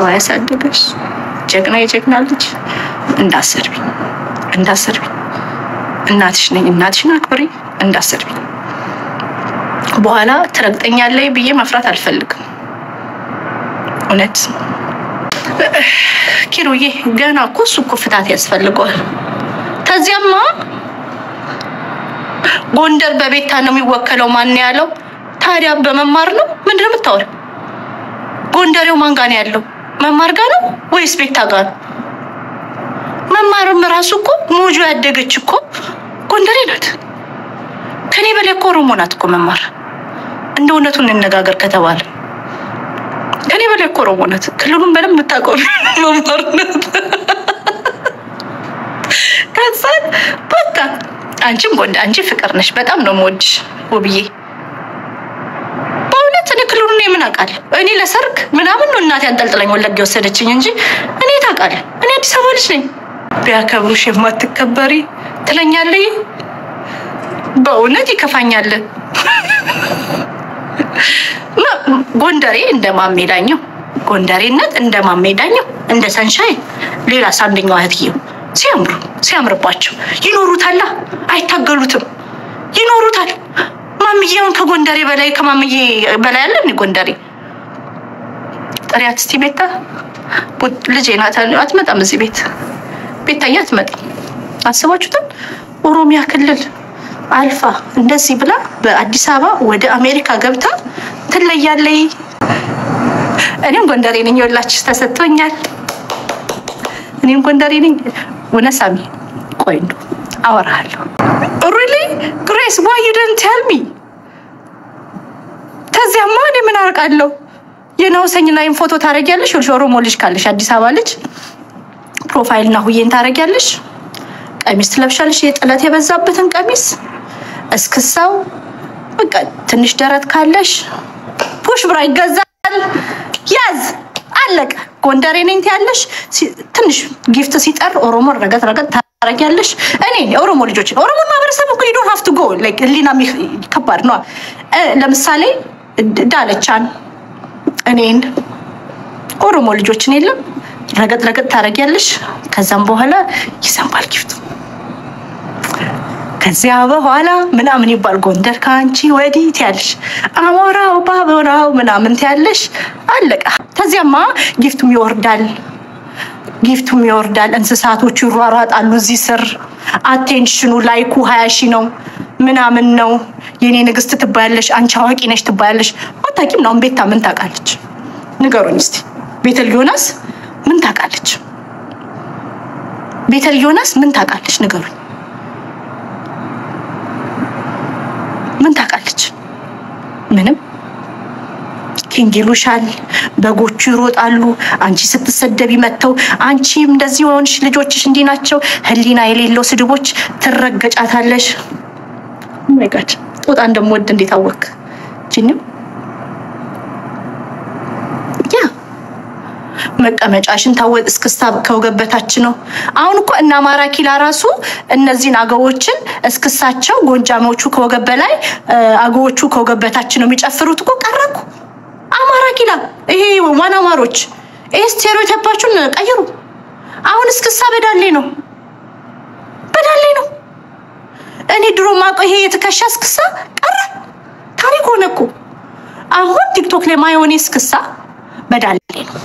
ጨዋ ያሳደገሽ ጀግና የጀግና ልጅ እንዳሰርቢ እናትሽ ነኝ እናትሽን አክብሪ እንዳሰርቢ በኋላ ትረግጠኛለህ ብዬ መፍራት አልፈልግም እውነት ኪሩዬ ገና እኮ ፍታት ያስፈልገዋል ከዚያማ ጎንደር በቤታ ነው የሚወከለው ማን ያለው ታዲያ በመማር ነው ምንድነው የምታወራው ጎንደሬው ማን ጋር ያለው መማር ጋር ነው ወይስ ቤታ ጋር መማርም ራሱ እኮ ሞጆ ያደገች እኮ ጎንደሬ ናት ከኔ በላይ እኮ ኦሮሞ ናት እኮ መማር እንደ እውነቱን እንነጋገር ከተባለ ከኔ በላይ እኮ ኦሮሞ ናት ክልሉን በደንብ የምታውቀው መማር ናት ከዛ በቃ አንቺ ፍቅር ነሽ በጣም ነው የምወድሽ ውብዬ በእውነት እኔ ክልሉን ምን አውቃለሁ እኔ ለሰርግ ምናምን ነው እናቴ አንጠልጥለኝ ወለጋ ወሰደችኝ እንጂ እኔ ታውቃለህ እኔ አዲስ አበባ ልጅ ነኝ ቢያከብሩሽ የማትከበሪ ትለኛለህ በእውነት ይከፋኛል ጎንደሬ እንደማሜዳኛው ጎንደሬነት እንደማሜዳኛው እንደ ሰንሻይ ሌላ ሳንደኛው አህትየው ሲያምርባቸው ይኖሩታል አይታገሉትም ይኖሩታል ማምዬውን ከጎንደሬ በላይ ከማምዬ በላይ አለ እንዴ ጎንደሬ ጥሪያት እስቲ ቤታ ልጄ ናት አትመጣም እዚህ ቤታዬ አትመጣም አስባችሁታል ኦሮሚያ ክልል አልፋ እንደዚህ ብላ በአዲስ አበባ ወደ አሜሪካ ገብታ ትለያለይ እኔም ጎንደሬ ነኝ ወላችሁ ተሰጥቶኛል እኔም ጎንደሬ ነኝ ወነሳሚ ቆይንዱ አወራለሁ really Grace why you didn't tell me ተዚያማ እኔ ምን አርቃለሁ የናውሰኝና ፎቶ ታረጋለሽ ኦሮሞ ልጅ ካለሽ አዲስ አበባ ልጅ ፕሮፋይልና ሁዬን ታረጋለሽ ቀሚስ ትለብሻለሽ የጥለት የበዛበትን ቀሚስ እስክሳው በቃ ትንሽ ደረት ካለሽ ፑሽ ብራ ይገዛል ያዝ አለቀ ጎንደሬ ነኝ ያለሽ ትንሽ ጊፍት ሲጠር ኦሮሞ ረገት ታረጋለሽ እኔ ኦሮሞ ልጆች ኦሮሞ ማህበረሰብ እኮ you don't have to go like ሊና ከባድ ነው ለምሳሌ ዳለቻን እኔን ኦሮሞ ልጆችን የለም ረገጥ ታረጋለሽ ከዛም በኋላ ይሰማል ጊፍቱ ከዚያ በኋላ ምናምን ይባል ጎንደር ካንቺ ወዲት ያለሽ አሞራው ባቦራው ምናምን ያለሽ አለቀ ከዚያማ ጊፍቱም ይወርዳል እንስሳቶቹ ይሯሯጣሉ እዚህ ስር አቴንሽኑ ላይኩ 20 ነው ምናምን ነው የኔ ንግስት ትባያለሽ አንቺ አዋቂ ነሽ ትባያለሽ አታቂም ነው ቤታ ምን ታውቃለች ንገሩኝ እስቲ ቤተል ዮናስ ምን ታውቃለች ቤተል ዮናስ ምን ታውቃለች ንገሩኝ ምን ታውቃለች ምንም ኪንግሉሻል በጎቹ ይሮጣሉ አንቺ ስትሰደቢ መተው አንቺም እንደዚህ ሆንሽ ልጆችሽ እንዲ ናቸው ህሊና የሌለው ስድቦች ትረገጫታለሽ ማይ ጋድ ጦጣ እንደምወድ እንዴት አወቅ ጂኒው ያ መቀመጫሽን ታወጥ እስክስታ ከወገበታች ነው አሁን እኮ እና ማራኪላ ራሱ እነዚህን አገዎችን እስክሳቸው ጎንጃሞቹ ከወገብ በላይ አገዎቹ ከወገበታች ነው የሚጨፍሩት እኮ ቀረኩ አማራኪላ ይሄ ዋናማሮች ስቴሪዮታይፓችሁን ቀይሩ አሁን እስክሳ በዳሌ ነው እኔ ድሮ ማቆ ይሄ የተከሻ እስክሳ ቀረ ታሪክ ሆነ እኮ አሁን ቲክቶክ ላይ ማይሆን እስክሳ በዳሌ ነው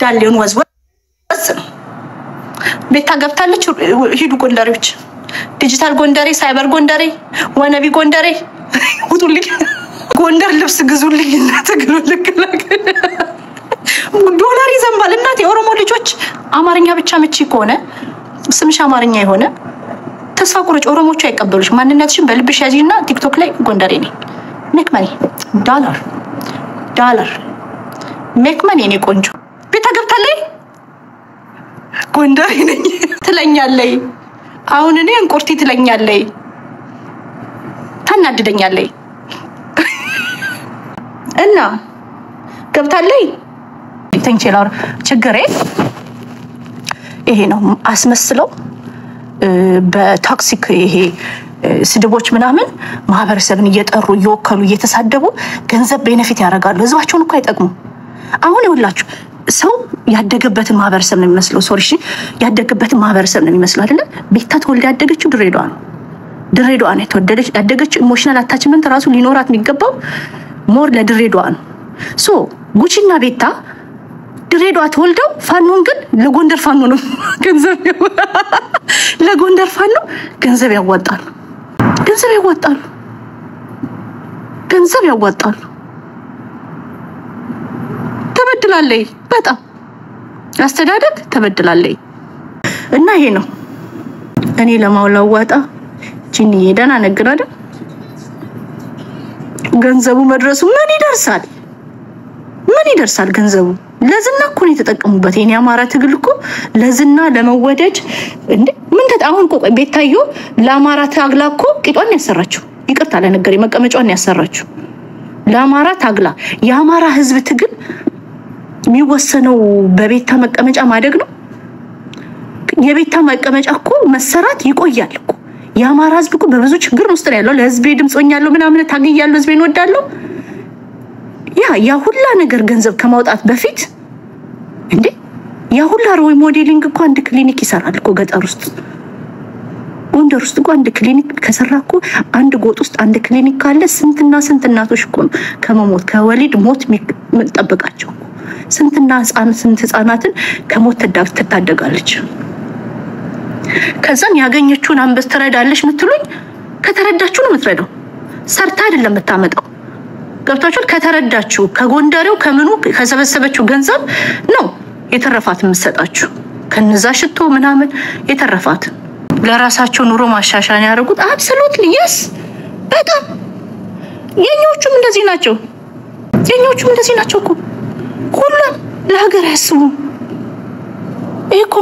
ዳሌውን ወዝወዝ ቤታ ገብታለች ሂዱ ጎንደሬዎች ዲጂታል ጎንደሬ ሳይበር ጎንደሬ ወነቢ ጎንደሬ ውጡልኝ ጎንደር ልብስ ግዙልኝ እና ተግሉልኝ ዶላር ይዘንባል እናቴ ኦሮሞ ልጆች አማርኛ ብቻ ምቺ ከሆነ ስምሽ አማርኛ የሆነ ተስፋ ቁርጭ ኦሮሞቹ አይቀበሉሽ ማንነትሽን በልብሽ ያዚና ቲክቶክ ላይ ጎንደሬ ነኝ ሜክ ማኒ ዶላር ሜክ ማኒ እኔ ቆንጆ ቤታ ገብታለች ጎንደሬ ነኝ ትለኛለች አሁን እኔ እንቁርቲ ትለኛለች ታናድደኛለች እና ገብታለች ተንቸላር ችግሬ ይሄ ነው አስመስለው በቶክሲክ ይሄ ስድቦች ምናምን ማህበረሰብን እየጠሩ እየወከሉ እየተሳደቡ ገንዘብ ቤኔፊት ያደርጋሉ ህዝባቸውን እኮ አይጠቅሙ አሁን ይውላችሁ ሰው ያደገበትን ማህበረሰብ ነው የሚመስለው። ሶሪ እሺ ያደገበትን ማህበረሰብ ነው የሚመስለው አይደለ? ቤታ ተወልዳ ያደገችው ድሬዳዋ ነው። ድሬዳዋ ነው የተወለደች ያደገችው። ኢሞሽናል አታችመንት ራሱ ሊኖራት የሚገባው ሞር ለድሬዳዋ ነው። ሶ ጉቺና ቤታ ድሬዳዋ ተወልደው ፋኖን ግን ለጎንደር ፋኖ ነው ገንዘብ ለጎንደር ፋኖ ገንዘብ ያዋጣሉ። ገንዘብ ያዋጣሉ። ተበድላለች በጣም አስተዳደግ ተበድላለች። እና ይሄ ነው እኔ ለማውላዋጣ ጂኒ የደና ነገር አይደል? ገንዘቡ መድረሱ ምን ይደርሳል ገንዘቡ? ለዝና እኮ ነው የተጠቀሙበት። የኔ አማራ ትግል እኮ ለዝና ለመወደድ እንዴ ምን ተጣሁን እኮ ቤታዮ ለአማራ ታግላ እኮ ቂጧን ያሰራችሁ ይቅርታ ለነገር መቀመጫውን ያሰራችሁ ለአማራ ታግላ። የአማራ ህዝብ ትግል የሚወሰነው በቤታ መቀመጫ ማደግ ነው። የቤታ መቀመጫ እኮ መሰራት ይቆያል እኮ። የአማራ ህዝብ እኮ በብዙ ችግር ውስጥ ነው ያለው። ለህዝቤ ድምጾኛለሁ ምናምን ታግያለሁ ህዝቤን ወዳለሁ። ያ ሁላ ነገር ገንዘብ ከማውጣት በፊት እንዴ ያ ሁላ ሮይ ሞዴሊንግ እኮ አንድ ክሊኒክ ይሰራል እኮ ገጠር ውስጥ ጎንደር ውስጥ እኮ አንድ ክሊኒክ ከሰራ እኮ አንድ ጎጥ ውስጥ አንድ ክሊኒክ ካለ ስንትና ስንት እናቶች እኮ ከመሞት ከወሊድ ሞት የሚጠብቃቸው ስንትና ስንት ህፃናትን ከሞት ትታደጋለች። ከዛም ያገኘችውን አንበስ ትረዳለች ምትሉኝ ከተረዳችሁ ነው የምትረዳው። ሰርታ አይደለም የምታመጣው። ገብታችሁ ከተረዳችሁ ከጎንደሬው ከምኑ ከሰበሰበችው ገንዘብ ነው የተረፋት የምትሰጣችሁ። ከነዛ ሽቶ ምናምን የተረፋት ለራሳቸው ኑሮ ማሻሻያ ያደርጉት። አብሶሉትሊ yes በጣም የኞቹም እንደዚህ ናቸው እኮ ሁሉም ለሀገር ያስቡ። ይሄ እኮ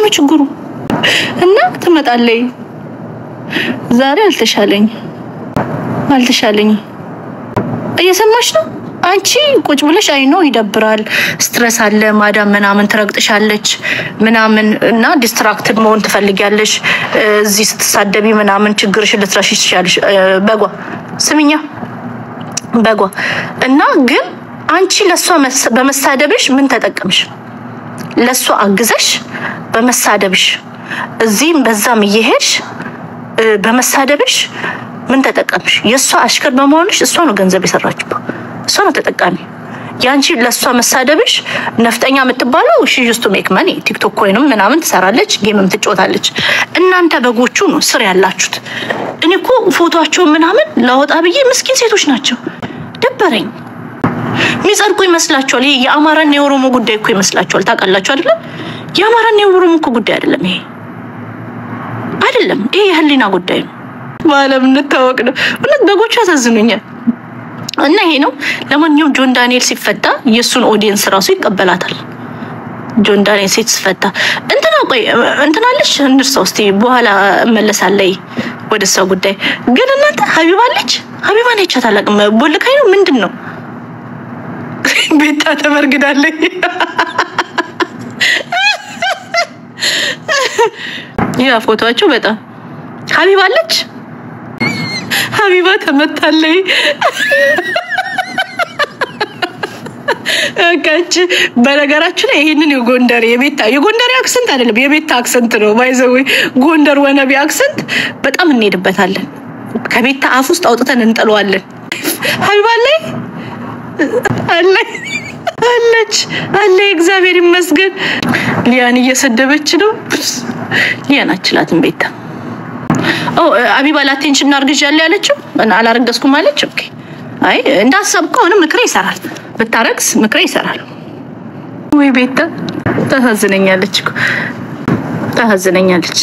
ነው ችግሩ። እና ትመጣለች ዛሬ አልተሻለኝ እየሰማሽ ነው አንቺ ቁጭ ብለሽ አይኖ ይደብራል ስትረስ አለ ማዳም ምናምን ትረግጥሻለች ምናምን እና ዲስትራክትድ መሆን ትፈልጊያለሽ እዚህ ስትሳደቢ ምናምን ችግርሽ ልትራሽ ይችላልሽ በጓ ስሚኛ በጓ እና ግን አንቺ ለሷ በመሳደብሽ ምን ተጠቀምሽ? ለሷ አግዘሽ በመሳደብሽ እዚህም በዛም እየሄድሽ በመሳደብሽ ምን ተጠቀምሽ? የሷ አሽከር በመሆንሽ እሷ ነው ገንዘብ የሰራችው። እሷ ነው ተጠቃሚ። ያንቺ ለሷ መሳደብሽ ነፍጠኛ የምትባለው she used to make money ቲክቶክ ኮይንም ምናምን ትሰራለች ጌምም ትጫወታለች። እናንተ በጎቹ ነው ስር ያላችሁት። እኔ እኮ ፎቶአቸው ምናምን ላወጣ ብዬ ምስኪን ሴቶች ናቸው ደበረኝ። ሚጸርቁ ይመስላችኋል? ይሄ የአማራና የኦሮሞ ጉዳይ እኮ ይመስላችኋል? ታውቃላችሁ አይደል? የአማራና የኦሮሞ እኮ ጉዳይ አይደለም ይሄ ይሄ የህሊና ጉዳይ ነው። ማለም እንታወቅ ነው። እውነት በጎቹ ያሳዝኑኛል። እና ይሄ ነው። ለማንኛውም ጆን ዳንኤል ሲፈታ የሱን ኦዲየንስ ራሱ ይቀበላታል። ጆን ዳንኤል ሲፈታ እንትናለች እንርሳው እስቲ በኋላ መለሳለይ ወደ ሰው ጉዳይ። ግን እናንተ ሀቢባ ነች ታላቅም ቦልካይ ነው ምንድነው? ቤታ ተመርግዳለች። ያ ፎቶአቸው በጣም ሀቢባ ተመታለች። አካች በነገራችን ይሄንን የጎንደር አክሰንት አይደለም የቤታ አክሰንት ነው። ባይዘው ጎንደር ወነቢ አክሰንት በጣም እንሄድበታለን። ከቤታ አፍ ውስጥ አውጥተን እንጠለዋለን። ሀቢባ አለች እግዚአብሔር ይመስገን። ሊያን እየሰደበች ነው። ሊያን አችላትን ቤታ አቢባ ላቴንሽን አርግዣለሁ ያለችው እና አላረገዝኩም አለች። ኦኬ አይ እንዳሰብከው ነው ምክሬ ይሰራል። ብታረግስ ምክሬ ይሰራል። ወይ ቤታ ታሳዝነኛለች።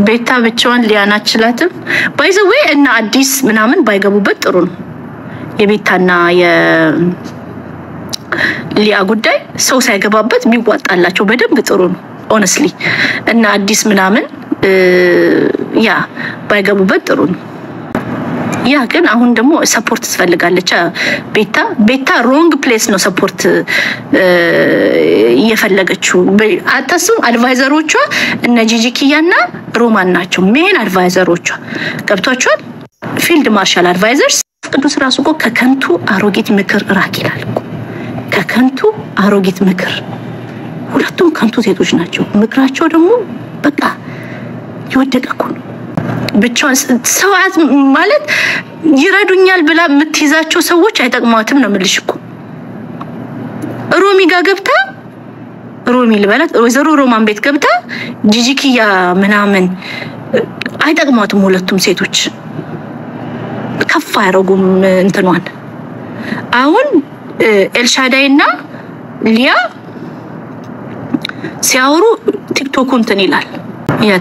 ቤታ ብቻዋን ሊያን አችላትም። ባይዘው እና አዲስ ምናምን ባይገቡበት ጥሩ ነው። የቤታና የሊያ ጉዳይ ሰው ሳይገባበት ቢዋጣላቸው በደንብ ጥሩ ነው ሆነስሊ። እና አዲስ ምናምን ያ ባይገቡበት ጥሩ ነው። ያ ግን አሁን ደግሞ ሰፖርት ትፈልጋለች ቤታ ሮንግ ፕሌስ ነው ሰፖርት እየፈለገችው። አታስቡ አድቫይዘሮቿ እነ ጂጂኪያና ሮማን ናቸው ሜን አድቫይዘሮቿ። ገብቷቸዋል? ፊልድ ማርሻል አድቫይዘርስ ቅዱስ ራሱ እኮ ከከንቱ አሮጊት ምክር ራቅ ይላል እኮ። ከከንቱ አሮጊት ምክር ሁለቱም ከንቱ ሴቶች ናቸው ምክራቸው ደግሞ በቃ ይወደቀኩ ብቻዋን ሰዋት ማለት ይረዱኛል ብላ የምትይዛቸው ሰዎች አይጠቅማትም ነው የምልሽኩ ሮሚ ጋር ገብታ ሮሚ ልበላት ወይዘሮ ሮማን ቤት ገብታ ጂጂኪያ ምናምን አይጠቅማትም ሁለቱም ሴቶች ከፍ ያረጉም እንትኗን አሁን ኤልሻዳይና ሊያ ሲያወሩ ቲክቶክ እንትን ይላል ያ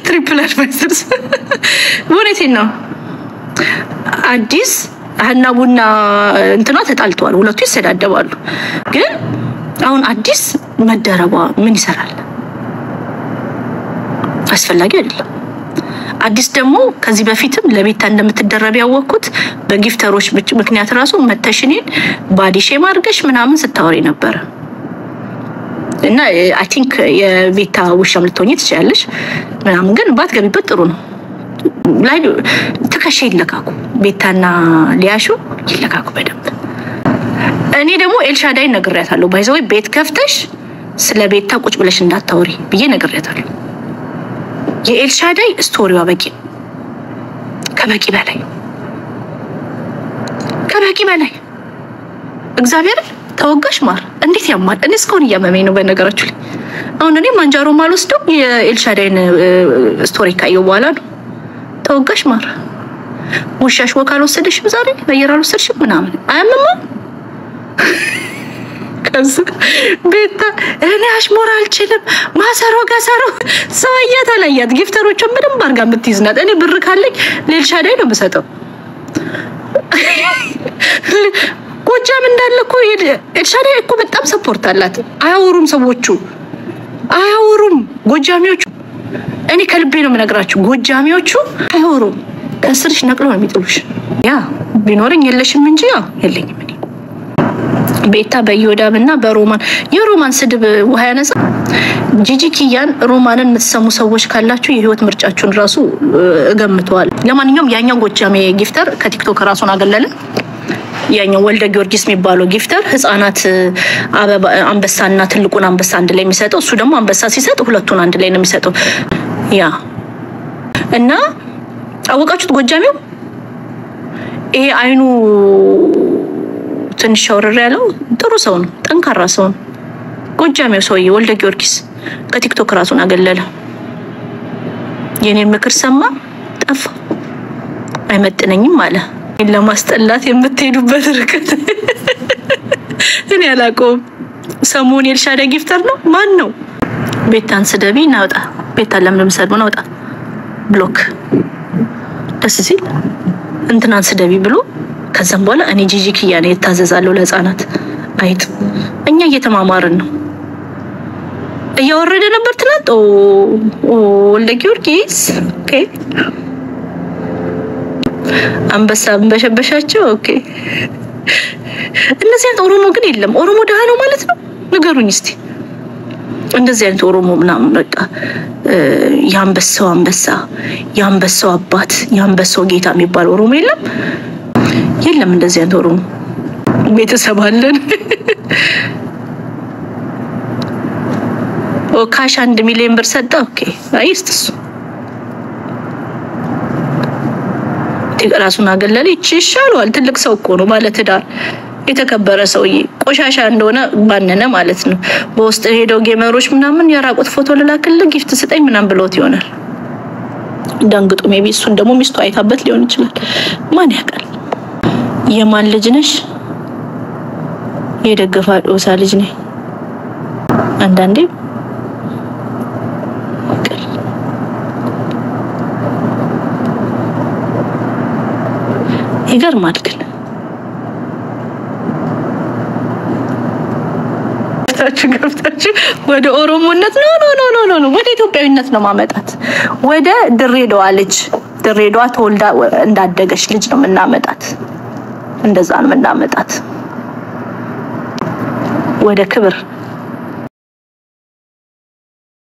ትሪፕል አድቫይዘርስ ወሬቴ ነው አዲስ ሀናቡና እንትኗ ተጣልተዋል ሁለቱ ይሰዳደባሉ ግን አሁን አዲስ መደረባ ምን ይሰራል አስፈላጊ አይደለም አዲስ ደግሞ ከዚህ በፊትም ለቤታ እንደምትደረብ ያወቅኩት በጊፍተሮች ምክንያት ራሱ መተሽኔን ባዲ ሼም አድርገሽ ምናምን ስታወሪ ነበር እና አይ ቲንክ የቤታ ውሻም ልትሆኚ ትችያለሽ ምናምን ግን ባትገቢበት ጥሩ ነው ላይ ተከሽ ይለካኩ ቤታና ሊያሹ ይለካኩ በደንብ እኔ ደግሞ ኤልሻዳይ ነግሬያታለሁ ባይዘው ቤት ከፍተሽ ስለ ቤታ ቁጭ ብለሽ እንዳታወሪ ብዬ ነግሬያታለሁ የኤልሻዳይ ስቶሪዋ በቂ ከበቂ በላይ እግዚአብሔር ተወጋሽ ማር እንዴት ያማል እኔ እስካሁን ያመመኝ ነው በነገራችሁ ላይ አሁን እኔ ማንጃሮ ማልወስደው የኤልሻዳይን ስቶሪ ካየው በኋላ ነው ተወጋሽ ማር ውሻሽ ወካል ወሰደሽም ዛሬ አየር አልወሰድሽም ምናምን አያመማ ከዛ ቤታ እኔ አሽሞራ አልችልም ማሰሮ ጋሰሮ ሰውያ ተለያት ጊፍተሮቹን ምንም ባርጋ የምትይዝናት እኔ ብር ካለኝ ለኤልሻዳይ ነው የምሰጠው ጎጃም እንዳለኩ ኤልሻዳይ እኮ በጣም ሰፖርት አላት አያወሩም ሰዎቹ አያወሩም ጎጃሚዎቹ እኔ ከልቤ ነው የምነግራችሁ ጎጃሚዎቹ አያወሩም ከስርሽ ነቅለው ነው የሚጥሉሽ ያ ቢኖርኝ የለሽም እንጂ ያው የለኝም እኔ ቤታ በዮዳብና በሮማን የሮማን ስድብ ውሃ ያነሳ ጂጂኪያን ሮማንን የምትሰሙ ሰዎች ካላችሁ የህይወት ምርጫችሁን ራሱ እገምተዋል ለማንኛውም ያኛው ጎጃሜ ጊፍተር ከቲክቶክ ራሱን አገለለ ያኛው ወልደ ጊዮርጊስ የሚባለው ጊፍተር ህፃናት አበባ አንበሳና ትልቁን አንበሳ አንድ ላይ የሚሰጠው እሱ ደግሞ አንበሳ ሲሰጥ ሁለቱን አንድ ላይ ነው የሚሰጠው ያ እና አወቃችሁት ጎጃሜው ይሄ አይኑ ትንሽ አውረር ያለው ጥሩ ሰው ነው ጠንካራ ሰው ነው ጎጃሜው ሰውዬ ወልደ ጊዮርጊስ ከቲክቶክ ራሱን አገለለ የኔን ምክር ሰማ ጠፋ አይመጥነኝም አለ ለማስጠላት የምትሄዱበት ርቀት እኔ አላቆም ሰሞን ኤልሻዳይ ጊፍተር ነው ማን ነው ቤታን ስደቢ ናውጣ ቤታ ለምለም ሰድቦ ናውጣ ብሎክ ደስ ሲል እንትናን ስደቢ ብሎ ከዛም በኋላ እኔ ጂጂኪያ ነው የታዘዛለው ለህፃናት አይት እኛ እየተማማርን ነው እያወረደ ነበር ትናንት ወልደ ጊዮርጊስ ኦኬ አንበሳ በሸበሻቸው ኦኬ እነዚህ አይነት ኦሮሞ ግን የለም ኦሮሞ ደሃ ነው ማለት ነው ንገሩኝ እስቲ እንደዚህ አይነት ኦሮሞ ምናምን በቃ ያንበሳው አንበሳ ያንበሳው አባት ያንበሳው ጌታ የሚባል ኦሮሞ የለም እንደዚህ አይነት ኦሮሞ ቤተሰብ አለን ካሽ 1 ሚሊዮን ብር ሰጣ ኦኬ አይስተስ ራሱን አገለለ ይችላል ትልቅ ሰው እኮ ነው ማለት ዳር የተከበረ ሰውዬ ቆሻሻ እንደሆነ ባነነ ማለት ነው በውስጥ ሄደው ጌመሮች ምናምን ያራቁት ፎቶ ለላክል ጊፍት ስጠኝ ምናምን ብሎት ይሆናል ደንግጦ ሜቢ እሱን ደግሞ ሚስቱ አይታበት ሊሆን ይችላል ማን ያውቃል የማን ልጅ ነሽ የደገፋት ኦሳ ልጅ ነኝ አንዳንዴ ይገርማል ግን ገብታችሁ ወደ ኦሮሞነት ነው ወደ ኢትዮጵያዊነት ነው ማመጣት ወደ ድሬዳዋ ልጅ ድሬዳዋ ተወልዳ እንዳደገች ልጅ ነው እናመጣት እንደዛ ነው እናመጣት ወደ ክብር